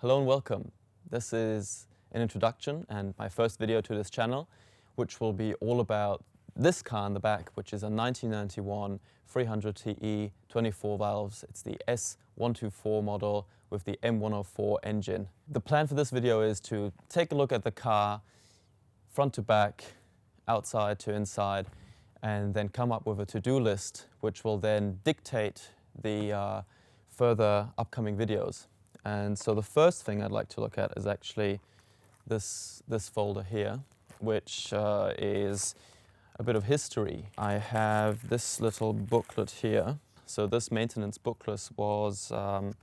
Hello and welcome. This is an introduction and my first video to this channel, which will be all about this car in the back, which is a 1991 300TE 24 valves. It's the S124 model with the M104 engine. The plan for this video is to take a look at the car front to back, outside to inside, and then come up with a to-do list, which will then dictate the further upcoming videos. And so the first thing I'd like to look at is actually this folder here, which is a bit of history. I have this little booklet here. So this maintenance booklet was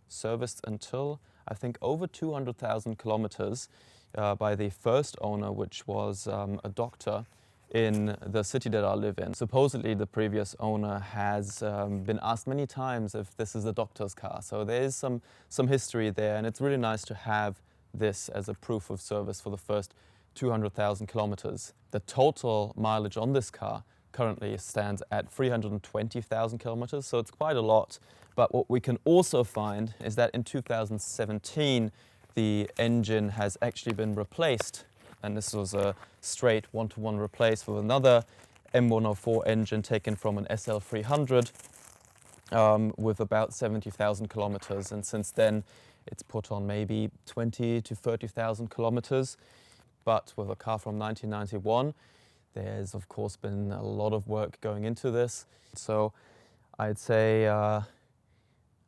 serviced until, I think, over 200,000 kilometers by the first owner, which was a doctor in the city that I live in. Supposedly the previous owner has been asked many times if this is a doctor's car. So there is some history there, and it's really nice to have this as a proof of service for the first 200,000 kilometers. The total mileage on this car currently stands at 320,000 kilometers, so it's quite a lot. But what we can also find is that in 2017 the engine has actually been replaced, and this was a straight one-to-one replace with another M104 engine taken from an SL300 with about 70,000 kilometers. And since then, it's put on maybe 20 to 30,000 kilometers. But with a car from 1991, there's of course been a lot of work going into this. So I'd say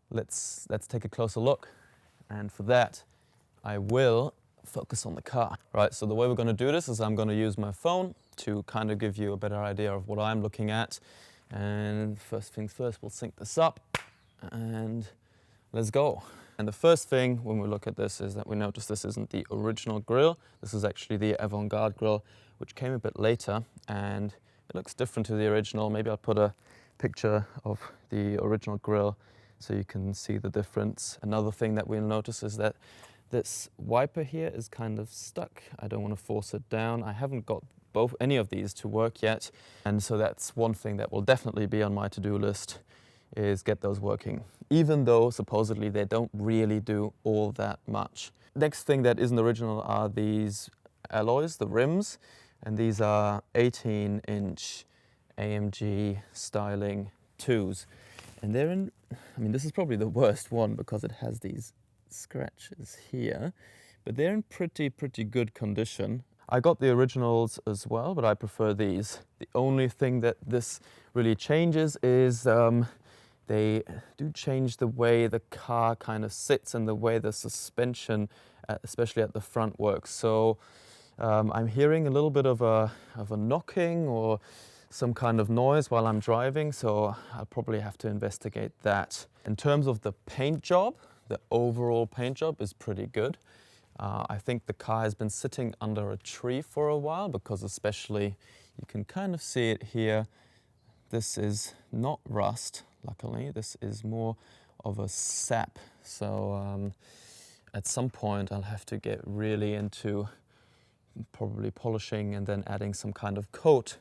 let's take a closer look. And for that, I will focus on the car. Right, so the way we're going to do this is I'm going to use my phone to kind of give you a better idea of what I'm looking at. And first things first, we'll sync this up and let's go. And the first thing when we look at this is that we notice this isn't the original grille. This is actually the avant-garde grille, which came a bit later, and it looks different to the original. Maybe I'll put a picture of the original grille so you can see the difference. Another thing that we'll notice is that this wiper here is kind of stuck. I don't want to force it down. I haven't got any of these to work yet. And so that's one thing that will definitely be on my to-do list, is get those working, even though supposedly they don't really do all that much. Next thing that isn't original are these alloys, the rims, and these are 18-inch AMG styling 2s. And they're in, I mean, this is probably the worst one because it has these scratches here, but they're in pretty good condition. I got the originals as well, but I prefer these. The only thing that this really changes is they do change the way the car kind of sits and the way the suspension, especially at the front, works. So I'm hearing a little bit of a knocking or some kind of noise while I'm driving, so I'll probably have to investigate that. In terms of the paint job, the overall paint job is pretty good. I think the car has been sitting under a tree for a while, because especially you can kind of see it here. This is not rust, luckily. This is more of a sap. So at some point I'll have to get really into probably polishing and then adding some kind of coat,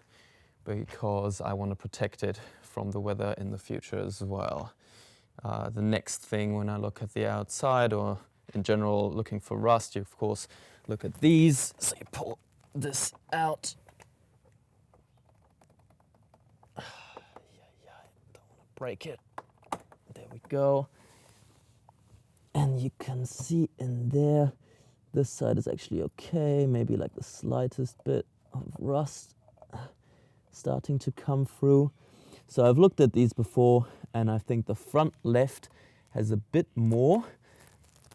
because I want to protect it from the weather in the future as well. The next thing when I look at the outside, or in general looking for rust, you of course look at these. So you pull this out. Don't want to break it. There we go. And you can see in there, this side is actually okay. Maybe like the slightest bit of rust starting to come through. So I've looked at these before, and I think the front left has a bit more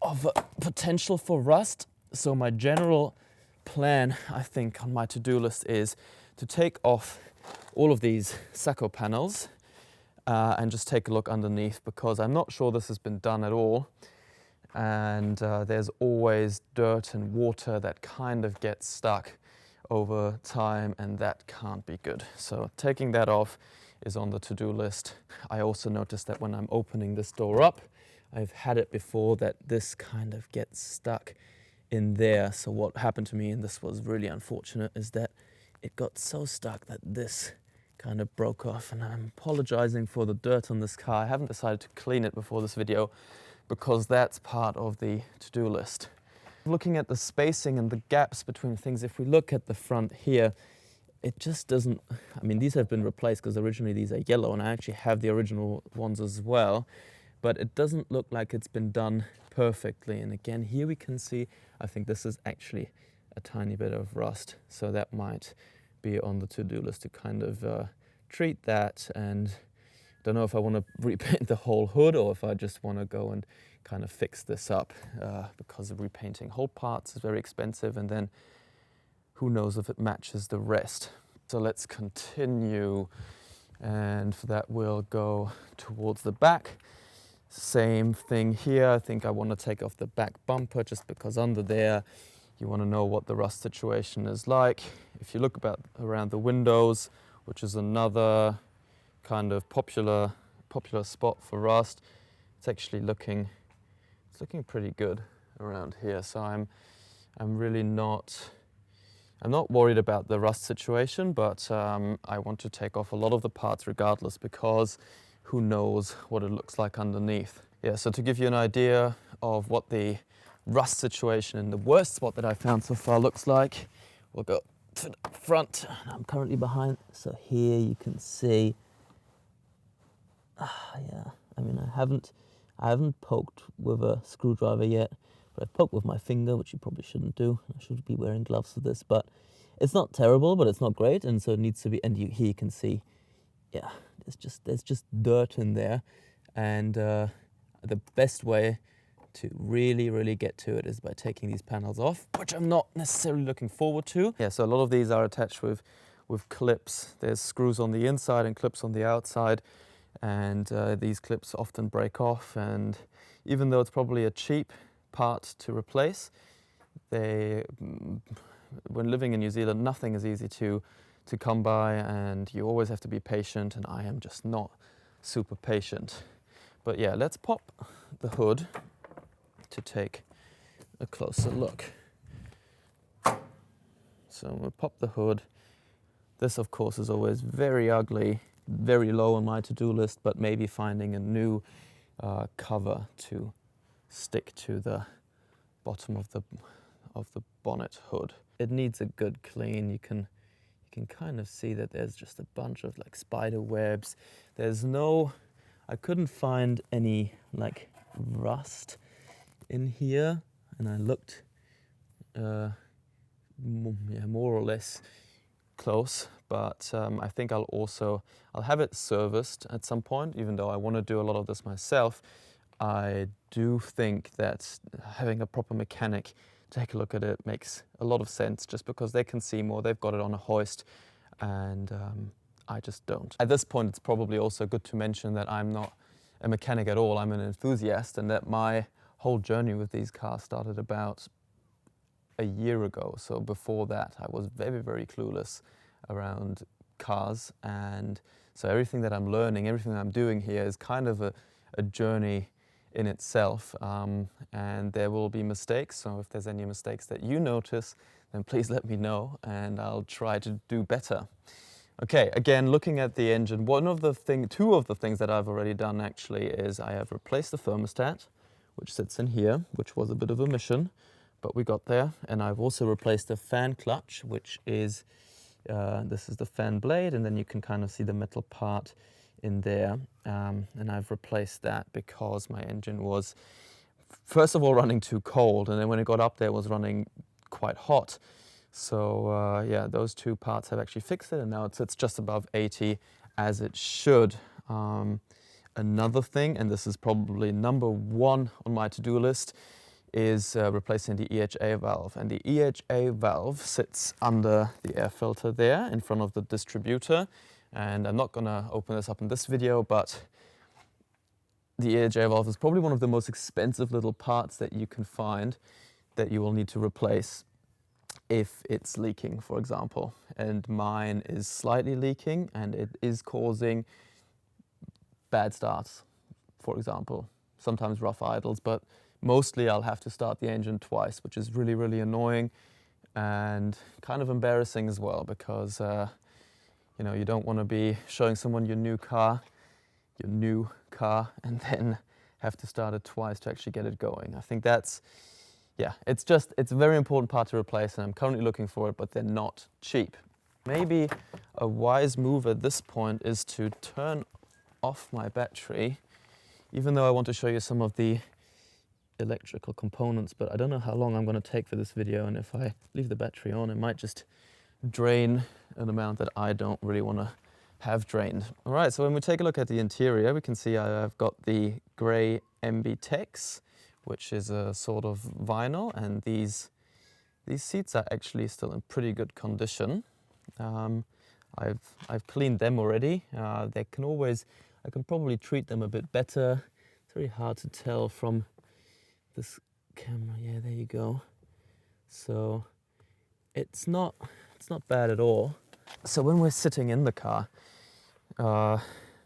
of a potential for rust. So my general plan, I think, on my to-do list is to take off all of these Sacco panels and just take a look underneath, because I'm not sure this has been done at all. And there's always dirt and water that kind of gets stuck over time, and that can't be good. So taking that off is on the to-do list. I also noticed that when I'm opening this door up, I've had it before that this kind of gets stuck in there. So what happened to me, and this was really unfortunate, is that it got so stuck that this kind of broke off, and I'm apologizing for the dirt on this car. I haven't decided to clean it before this video, because that's part of the to-do list. Looking at the spacing and the gaps between things, if we look at the front here, it just doesn't, I mean, these have been replaced because originally these are yellow, and I actually have the original ones as well, but it doesn't look like it's been done perfectly. And again, here we can see, I think this is actually a tiny bit of rust, so that might be on the to-do list to kind of treat that. And don't know if I want to repaint the whole hood or if I just want to go and kind of fix this up, because of repainting whole parts is very expensive, and then who knows if it matches the rest. So let's continue, and for that we'll go towards the back. Same thing here. I think I want to take off the back bumper just because under there you want to know what the rust situation is like. If you look around the windows, which is another kind of popular spot for rust, it's actually looking pretty good around here. So I'm really not worried about the rust situation, but I want to take off a lot of the parts regardless, because who knows what it looks like underneath. Yeah, so to give you an idea of what the rust situation in the worst spot that I found so far looks like, we'll go to the front. I'm currently behind, so here you can see, yeah, I mean, I haven't poked with a screwdriver yet, but I've poked with my finger, which you probably shouldn't do. I should be wearing gloves for this, but it's not terrible, but it's not great, and so it needs to be. And here you can see, yeah, there's just dirt in there, and the best way to really get to it is by taking these panels off, which I'm not necessarily looking forward to. Yeah, so a lot of these are attached with clips. There's screws on the inside and clips on the outside, and these clips often break off, and even though it's probably a cheap part to replace, when living in New Zealand, nothing is easy to come by, and you always have to be patient, and I am just not super patient. But yeah, let's pop the hood to take a closer look. So we'll pop the hood. This, of course, is always very ugly, very low on my to-do list, but maybe finding a new cover to stick to the bottom of the bonnet hood. It needs a good clean. You can kind of see that there's just a bunch of like spider webs. I couldn't find any like rust in here, and I looked more or less close, but I think I'll have it serviced at some point. Even though I want to do a lot of this myself, I do think that having a proper mechanic take a look at it makes a lot of sense, just because they can see more, they've got it on a hoist, and I just don't. At this point, it's probably also good to mention that I'm not a mechanic at all. I'm an enthusiast, and that my whole journey with these cars started about a year ago. So before that, I was very clueless around cars, and so everything that I'm learning, everything that I'm doing here is kind of a journey in itself, and there will be mistakes. So if there's any mistakes that you notice, then please let me know, and I'll try to do better. Okay, again, looking at the engine, two of the things that I've already done actually is I have replaced the thermostat, which sits in here, which was a bit of a mission, but we got there. And I've also replaced the fan clutch, which is, this is the fan blade, and then you can kind of see the metal part in there. And I've replaced that because my engine was, first of all, running too cold, and then when it got up there, it was running quite hot. So yeah, those two parts have actually fixed it, and now it sits just above 80 as it should. Another thing, and this is probably number one on my to-do list, is replacing the EHA valve. And the EHA valve sits under the air filter there in front of the distributor. And I'm not going to open this up in this video, but the EHA valve is probably one of the most expensive little parts that you can find that you will need to replace if it's leaking, for example. And mine is slightly leaking, and it is causing bad starts, for example. Sometimes rough idles, but mostly I'll have to start the engine twice, which is really annoying and kind of embarrassing as well, because you know, you don't want to be showing someone your new car, and then have to start it twice to actually get it going. I think that's, yeah, it's a very important part to replace, and I'm currently looking for it, but they're not cheap. Maybe a wise move at this point is to turn off my battery, even though I want to show you some of the electrical components, but I don't know how long I'm going to take for this video, and if I leave the battery on, it might just drain an amount that I don't really want to have drained. All right, so when we take a look at the interior, we can see I've got the grey MB-Tex, which is a sort of vinyl, and these seats are actually still in pretty good condition. I've cleaned them already. I can probably treat them a bit better. It's very hard to tell from this camera. Yeah, there you go. So it's not bad at all. So when we're sitting in the car, the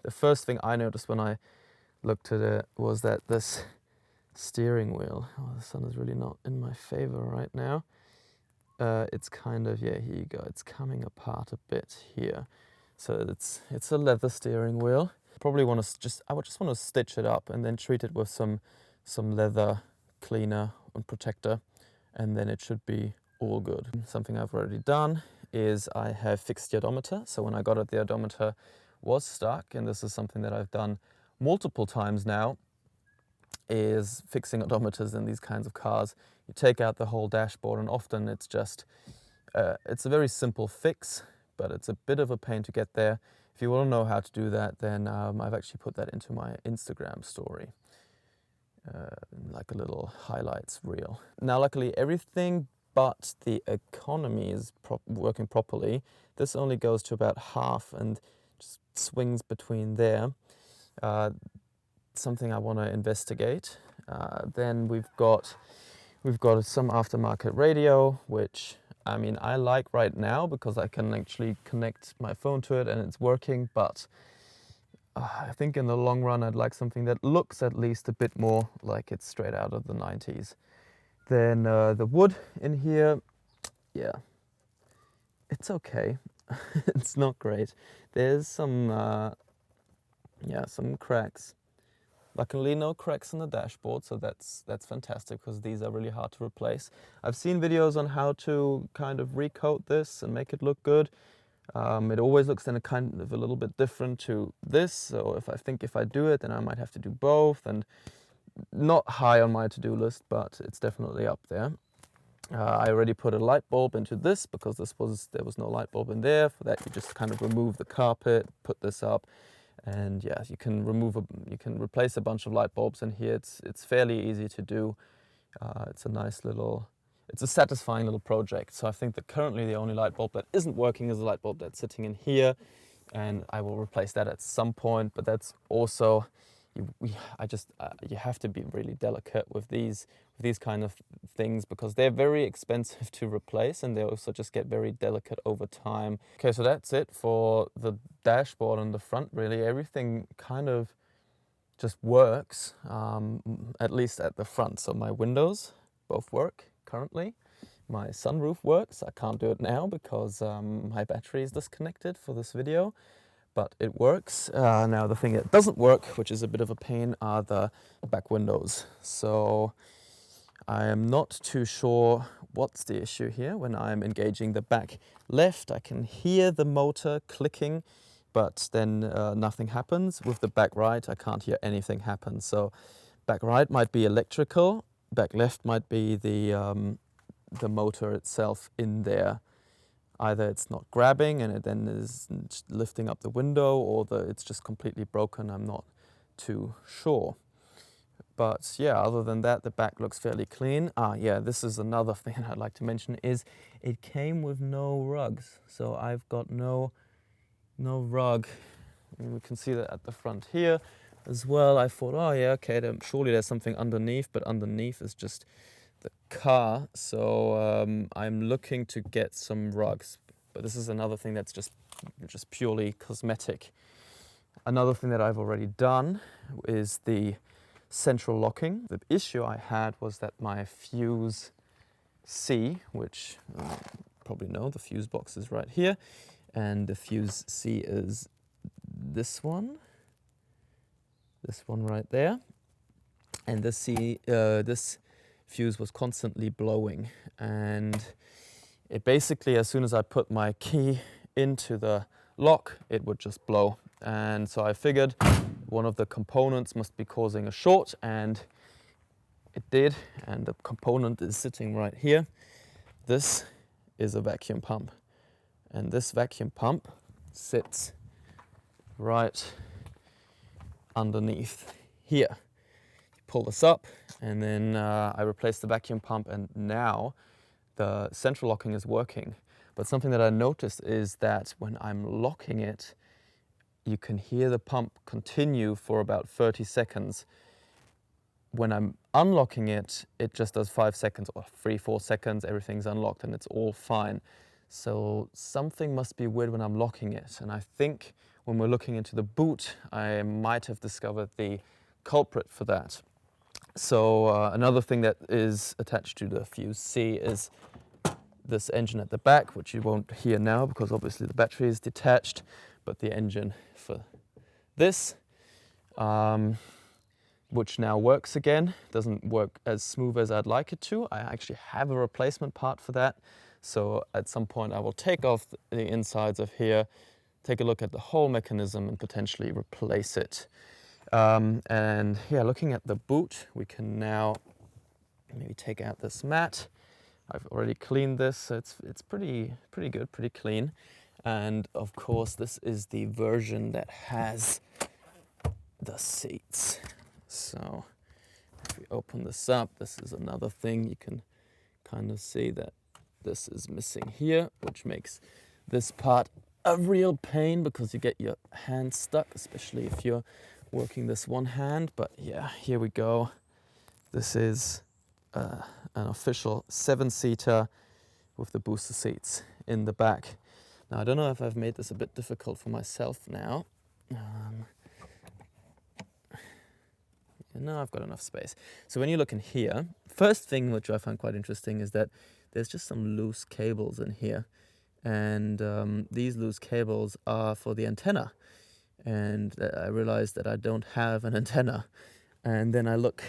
first thing I noticed when I looked at it was that this steering wheel, oh, the sun is really not in my favor right now. It's kind of, yeah, here you go, it's coming apart a bit here. So it's a leather steering wheel. Probably want to I would just want to stitch it up and then treat it with some leather cleaner and protector, and then it should be all good. Something I've already done is I have fixed the odometer. So when I got it, the odometer was stuck, and this is something that I've done multiple times now, is fixing odometers in these kinds of cars. You take out the whole dashboard, and often it's just, it's a very simple fix, but it's a bit of a pain to get there. If you want to know how to do that, then I've actually put that into my Instagram story, like a little highlights reel. Now, luckily, everything but the economy is working properly. This only goes to about half and just swings between there. Something I want to investigate. Then we've got some aftermarket radio, which I mean I like right now because I can actually connect my phone to it and it's working, but I think in the long run I'd like something that looks at least a bit more like it's straight out of the 90s. Then the wood in here, yeah, it's okay. It's not great. There's some cracks. Luckily, no cracks in the dashboard, so that's fantastic because these are really hard to replace. I've seen videos on how to kind of recoat this and make it look good. It always looks then kind of a little bit different to this, so if I do it, then I might have to do both, and not high on my to-do list, but it's definitely up there. I already put a light bulb into this because there was no light bulb in there. For that, you just kind of remove the carpet, put this up. And yeah, you can replace a bunch of light bulbs in here. It's fairly easy to do. It's a satisfying little project. So I think that currently the only light bulb that isn't working is the light bulb that's sitting in here, and I will replace that at some point. But that's also, you have to be really delicate with these kind of things because they're very expensive to replace, and they also just get very delicate over time. Okay, so that's it for the dashboard and the front. Really, everything kind of just works, at least at the front. So my windows both work currently. My sunroof works. I can't do it now because my battery is disconnected for this video, but it works. Now the thing that doesn't work, which is a bit of a pain, are the back windows. So I am not too sure what's the issue here. When I'm engaging the back left, I can hear the motor clicking, but then nothing happens. With the back right, I can't hear anything happen. So back right might be electrical, back left might be the motor itself in there. Either it's not grabbing and it then is lifting up the window, or it's just completely broken. I'm not too sure. But yeah, other than that, the back looks fairly clean. Yeah, this is another thing I'd like to mention is it came with no rugs. So I've got no rug. And we can see that at the front here as well. I thought, oh yeah, okay, surely there's something underneath, but underneath is just the car. So I'm looking to get some rugs, but this is another thing that's just purely cosmetic. Another thing that I've already done is the central locking. The issue I had was that my fuse C, which you probably know, the fuse box is right here, and the fuse C is this one right there. and this fuse was constantly blowing, and it basically, as soon as I put my key into the lock, it would just blow. And so I figured one of the components must be causing a short, and it did, and the component is sitting right here. This is a vacuum pump, and this vacuum pump sits right underneath here. You pull this up, and then I replaced the vacuum pump, and now the central locking is working. But something that I noticed is that when I'm locking it, you can hear the pump continue for about 30 seconds. When I'm unlocking it, it just does 5 seconds or 3-4 seconds, everything's unlocked and it's all fine. So something must be weird when I'm locking it. And I think when we're looking into the boot, I might have discovered the culprit for that. So another thing that is attached to the fuse C is this engine at the back, which you won't hear now because obviously the battery is detached, but the engine for this, which now works again. Doesn't work as smooth as I'd like it to. I actually have a replacement part for that. So at some point I will take off the insides of here, take a look at the whole mechanism and potentially replace it. And yeah, looking at the boot, we can now maybe take out this mat. I've already cleaned this, so it's pretty good, pretty clean. And of course, this is the version that has the seats. So if we open this up, this is another thing. You can kind of see that this is missing here, which makes this part a real pain because you get your hand stuck, especially if you're working this one hand. But yeah, here we go. This is an official 7-seater with the booster seats in the back. Now, I don't know if I've made this a bit difficult for myself now. No, I've got enough space. So when you look in here, first thing which I find quite interesting is that there's just some loose cables in here. And these loose cables are for the antenna. And I realized that I don't have an antenna. And then I look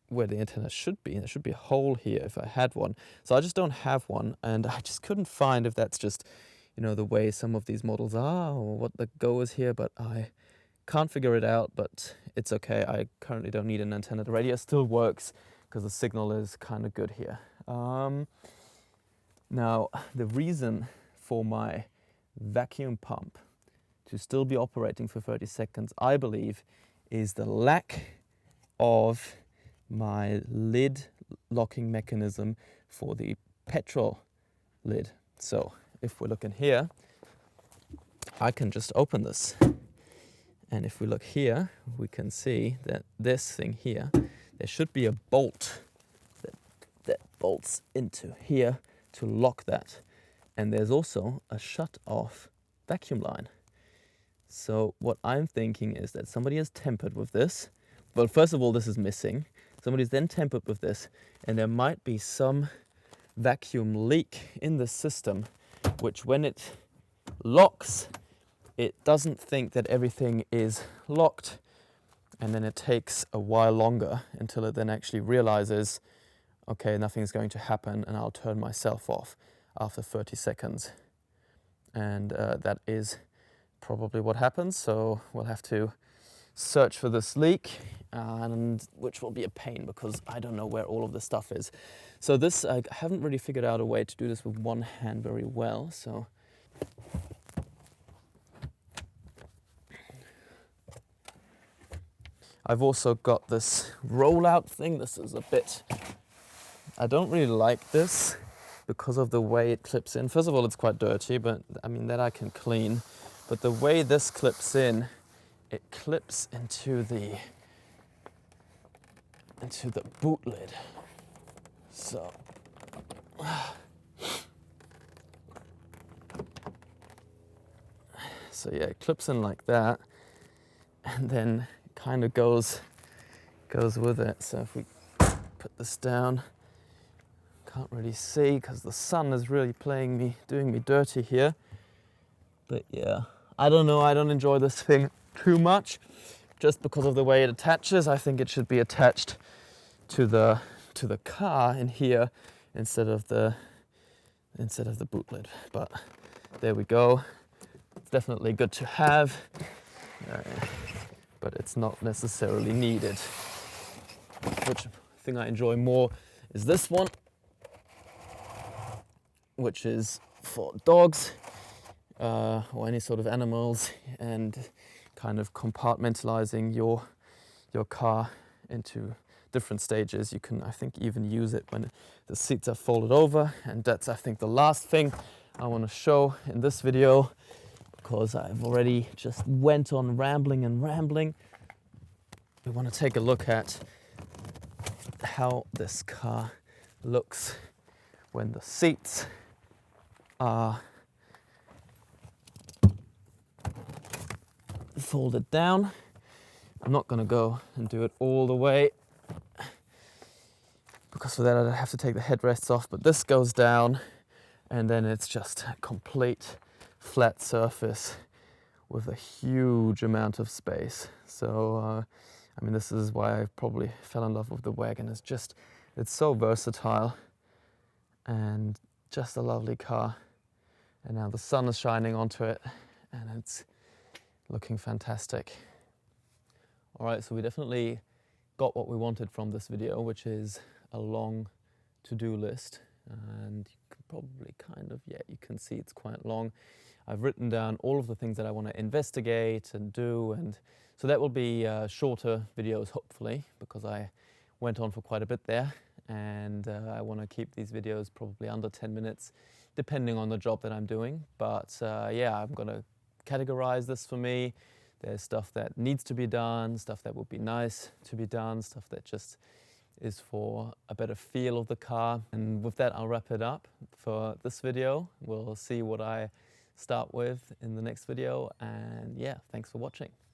where the antenna should be. There should be a hole here if I had one. So I just don't have one. And I just couldn't find if that's just, you know, the way some of these models are or what the go is here. But I can't figure it out, but it's okay. I currently don't need an antenna. The radio still works because the signal is kind of good here. Now, the reason for my vacuum pump to still be operating for 30 seconds, I believe, is the lack of my lid locking mechanism for the petrol lid. So if we look in here, I can just open this. And if we look here, we can see that this thing here, there should be a bolt that bolts into here to lock that. And there's also a shut-off vacuum line. So what I'm thinking is that somebody has tampered with this. Well, first of all, this is missing. Somebody's then tampered with this, and there might be some vacuum leak in the system, which when it locks, it doesn't think that everything is locked, and then it takes a while longer until it then actually realizes, okay, nothing's going to happen, and I'll turn myself off after 30 seconds. And that is probably what happens, so we'll have to search for this leak, and which will be a pain because I don't know where all of this stuff is. So this, I haven't really figured out a way to do this with one hand very well, so I've also got this rollout thing. This is a bit, I don't really like this because of the way it clips in. First of all, it's quite dirty, but I mean, that I can clean. But the way this clips in, it clips into the boot lid. So yeah, it clips in like that, and then kind of goes with it. So if we put this down, can't really see because the sun is really doing me dirty here. But yeah, I don't know, I don't enjoy this thing too much just because of the way it attaches. I think it should be attached to the car in here instead of the boot lid. But there we go. It's definitely good to have, but it's not necessarily needed. Which thing I enjoy more is this one, which is for dogs or any sort of animals, and kind of compartmentalizing your car into different stages. You can, I think, even use it when the seats are folded over. And that's, I think, the last thing I want to show in this video, because I've already just went on rambling and rambling. We want to take a look at how this car looks when the seats are folded down. I'm not going to go and do it all the way, because for that I'd have to take the headrests off, but this goes down and then it's just a complete flat surface with a huge amount of space. So I mean, this is why I probably fell in love with the wagon. It's so versatile and just a lovely car. And now the sun is shining onto it and it's looking fantastic. All right, so we definitely got what we wanted from this video, which is a long to-do list. And you can probably you can see it's quite long. I've written down all of the things that I want to investigate and do, and so that will be shorter videos, hopefully, because I went on for quite a bit there, and I want to keep these videos probably under 10 minutes, depending on the job that I'm doing. But yeah, I'm going to categorize this for me. There's stuff that needs to be done, stuff that would be nice to be done, stuff that just is for a better feel of the car. And with that, I'll wrap it up for this video. We'll see what I start with in the next video. And yeah, thanks for watching.